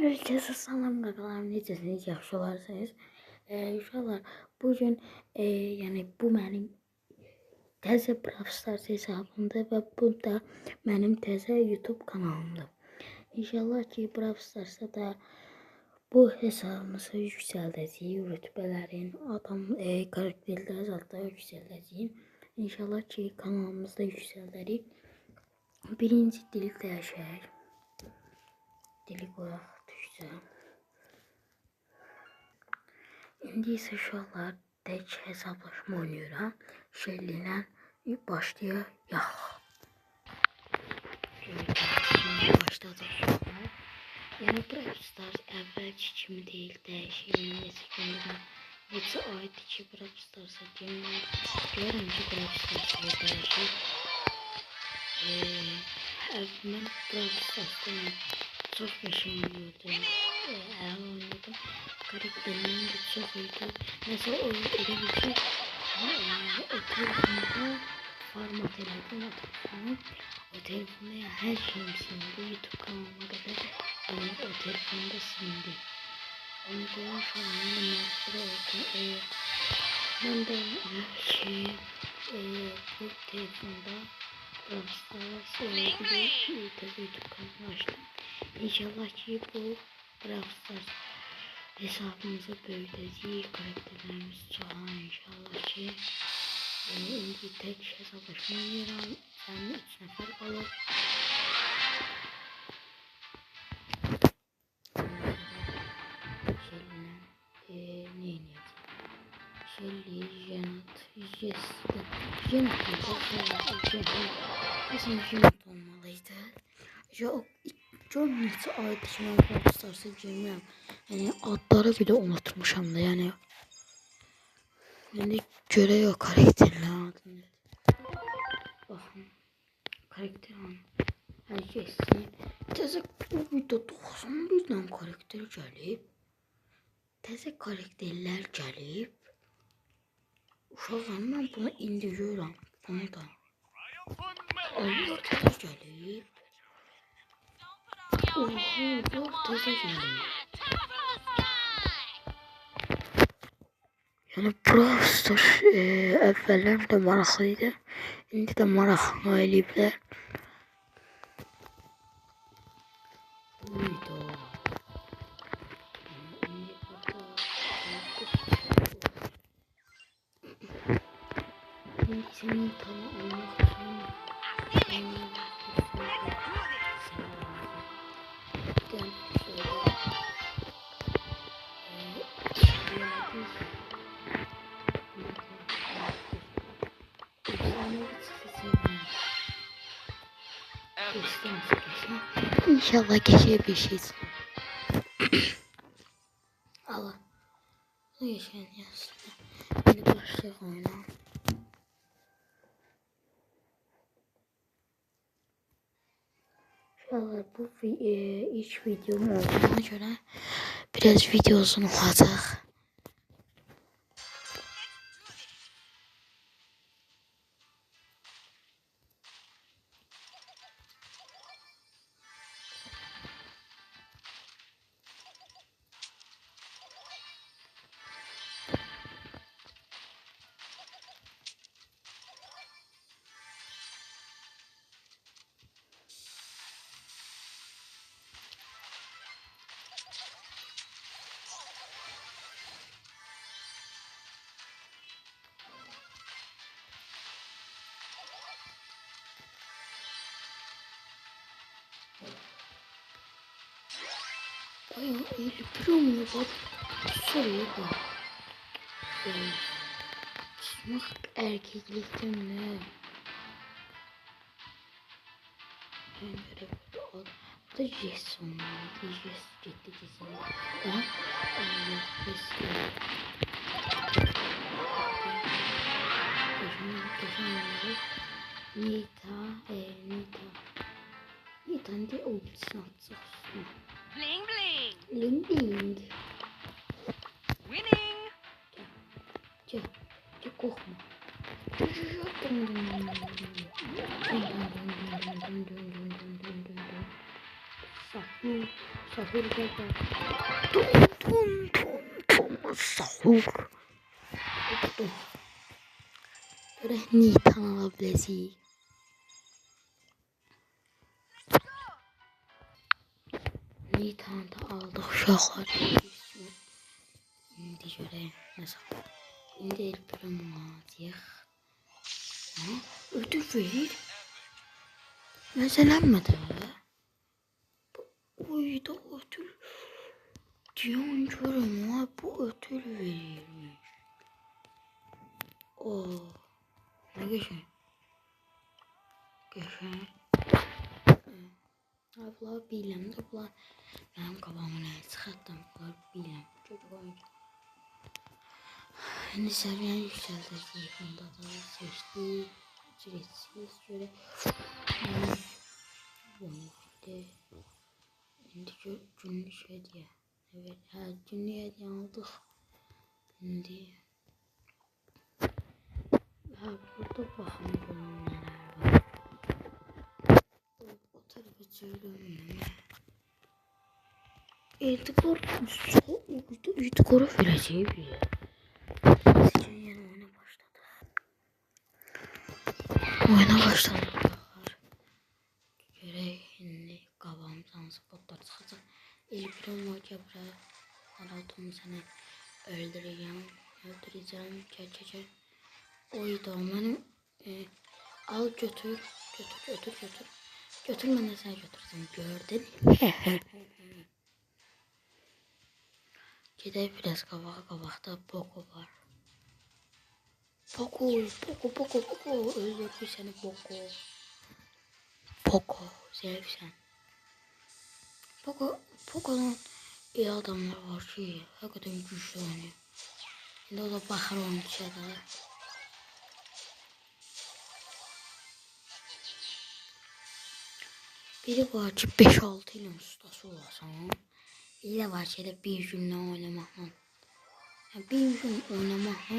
Herkese salam qaqalarım, necəsiniz, yaxşı olarsınız? Uşaqlar, bugün yəni bu mənim təzə Brawl Stars hesabımdır və bu da mənim təzə YouTube kanalımdır. İnşallah ki, Brawl Stars'da da bu hesabımızı yüksəldəcəyik, rütbələrin, adam karakterlər zətdə yüksəldəcəyik. İnşallah ki, kanalımızda yüksəldərik. Birinci dil dəyişək. Dili qoyaq düşsə. İndi isə uşaqlar tək hesablaşma oynayıram. Shelly ilə başlayaq. Şimdi başladıq uşaqlar. Yəni Brawl Stars əvvəlki kimi deyil, dəyişir. Neçə gündür, neçə aydır ki Brawl Stars'a girməyim. Görürəm ki Brawl Stars'a dəyişir. Mən Brawl Stars'da çok yaşam gördüm. Oynadım. Karakterlerim de çok iyiydi. Mesela o öyle o telefonda format elədim o telefonu. O telefonda her şeyim silindi. YouTube kanalıma kadar o telefonda silindi. Onu da falan mahsur oldum. Ben de bu telefonda Brawl Stars YouTube kanalı açtım. İnşallah ki bu Brawl Stars hesabımızı böyütəcəyik, karakterlərimiz çoxalır inşallah ki. İndi tək hesablaşma oynayıram, sənin 3 nəfər qalır. Shelly'lə nə eləyəcəm? Shelly, Janet, Janet olmalıydı. Çok neçə aydır ki, mən Brawl Stars'a girmirəm. Yəni adları bile unutmuşam da, yəni. İndi görək o karakterlərin adını. Baxın. Karakter hanı? Hər kəsin. Təzə bu videoda 91 dənə karakter gəlib. Təzə karakterlər gəlib. Uşaqlar, mən bunu indi görürəm. Bunu da. Allah təzə gəlib. Oho, çok təzə gəlib. Yəni Brawl Stars əvvəllər də maraqlıydı. İndi də maraqlı eləyiblər. İndi senin tamam olmaq üçün İnşallah geçer bir şey. Allah. Bu yaşayan yazsın. Hadi başlayalım oyuna. İnşallah bu ilk videom olduğuna göre biraz video uzun olacak. Bayağı eğilip duruyor bak. Soruya bak. Çıkmak erkeklikten ne? Ben göre burada Jason vardı. Jason gitti Jason. Ha? Yok Jason. Nita'nın de ultisini atacaksın. Bling bling. Bling bling. Winning. Gel korkma. Saklı Sahur baba. Dum sahur. Dum. Görək Nitan ala biləcəyik. Nitan da aldıq uşaqlar. İndi görək nasıl. İndi el primo alacağıq. Ödül verir. Məsələnmədi. Oy da ödül. Diyan görüm ha bu ödül verirmiş. Oo. Ne geçen? Geçen. Abla biləm də abla. Mənim qabağıma nə çıxartdım. Bunlar biləm. Çocuk oyuncu. İndi səviyyəni yüksəldəcəyik. Bunda da seçdik. Ücretsiz göre. Şimdi günlük hediye. Evet, her günlük hediye aldık. Şimdi burada bakın bunun neler var. O tarafa söylüyorum. İltikor vereceği bir yer. Sizce yeni oyuna başladık. Oyuna başladık. Görək indi qabağımızdan spotlar çıxacaq. Elbirəm var ki, buraya Araltomu səni öldürəcəm. Gəl. Oy da mənim al götür. Götür mən də səni götürsəm, gördün. Gedək biraz qabaqda Poco var. Poco, öldürdü səni Poco, sevsən. Poco'dan iyi adamlar var ki, hakikaten güçlü oynuyor. Şimdi o da bakır oyuncuya da. Biri var ki 5-6 ilin ustası olasan. Biri de var ki bir günlə oynamaqla. Yani bir gün oynamaqla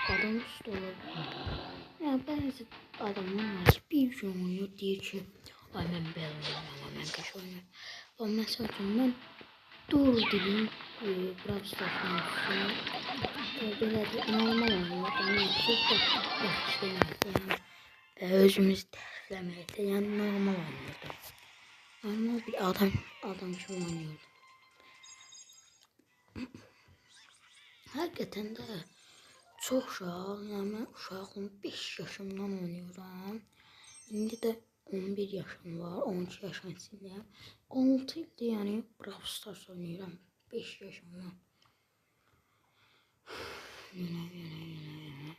adam usta olabilir. Yani bazı adamlar var ki bir gün oynuyor deyir ki ay mən belə oynayamam, mən qəş oynayam. O məsəl üçün mən doğru dilim Brawl Stars'ın belə də normal oynayam. Çox da yaxşı yəni özümüz dərsləməkdə yəni normal oynayırdım. Normal bir adam kimi oynuyordum. Hakikaten de çok uşaq, yəni mən uşaqlığım 5 yaşımdan oynuyorum. İndi də 11 yaşım var, 12 yaşım siləyəm. 6 ildir yəni Brawl Stars oynayıram 5 yaşımdan. Yine.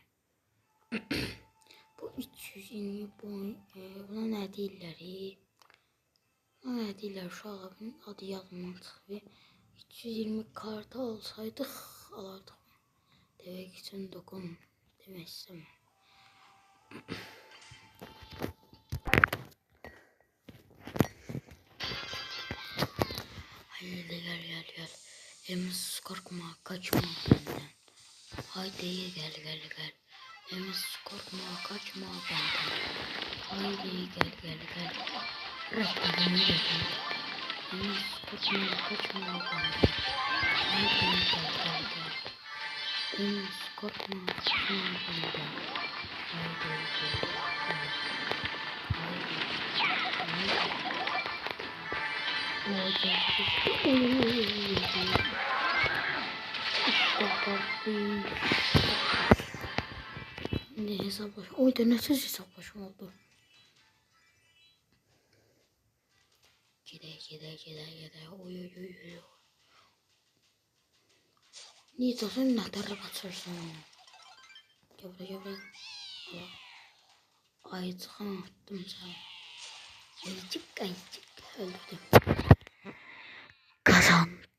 Bu 320 buna nə deyirlər? Buna nə deyirlər uşaqların adı yadımdan çıxıb. 320 kartı alsaydıq alardıq. Demek için dokun demek istemem. Haydi gel. Emiz korkma, kaçma benden. Haydi gel. Emiz korkma, kaçma benden. Haydi gel. Rakibini yedim. Emiz korkma, kaçma benden. Haydi gel. Emiz korkma, kaçma benden. Haydi. Ne hesaplaşma? Oy da nasıl hesaplaşma oldu? Gide. Oy. Niye sen ne tarafa kaçırsın? Gel buraya. Ayıcıkını attım sana. Ayıcık. Öldürdüm. Kazandık.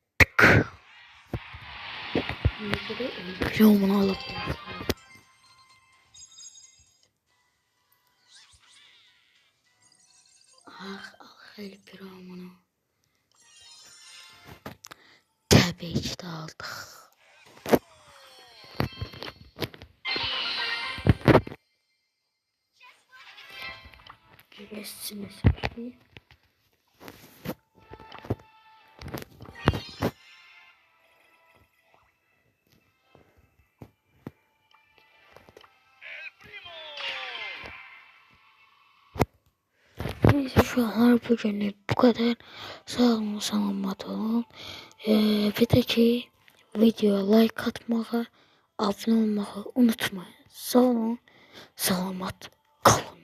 Şimdi bunu alıp el piramını. Tabii ki de aldık. Resmi seçti. Neyse şu anlar bugünlük bu kadar. Sağ olun, selamat olun. Bir de ki videoya like atmağı, abone olmağı unutmayın. Sağ olun, selamat kalın.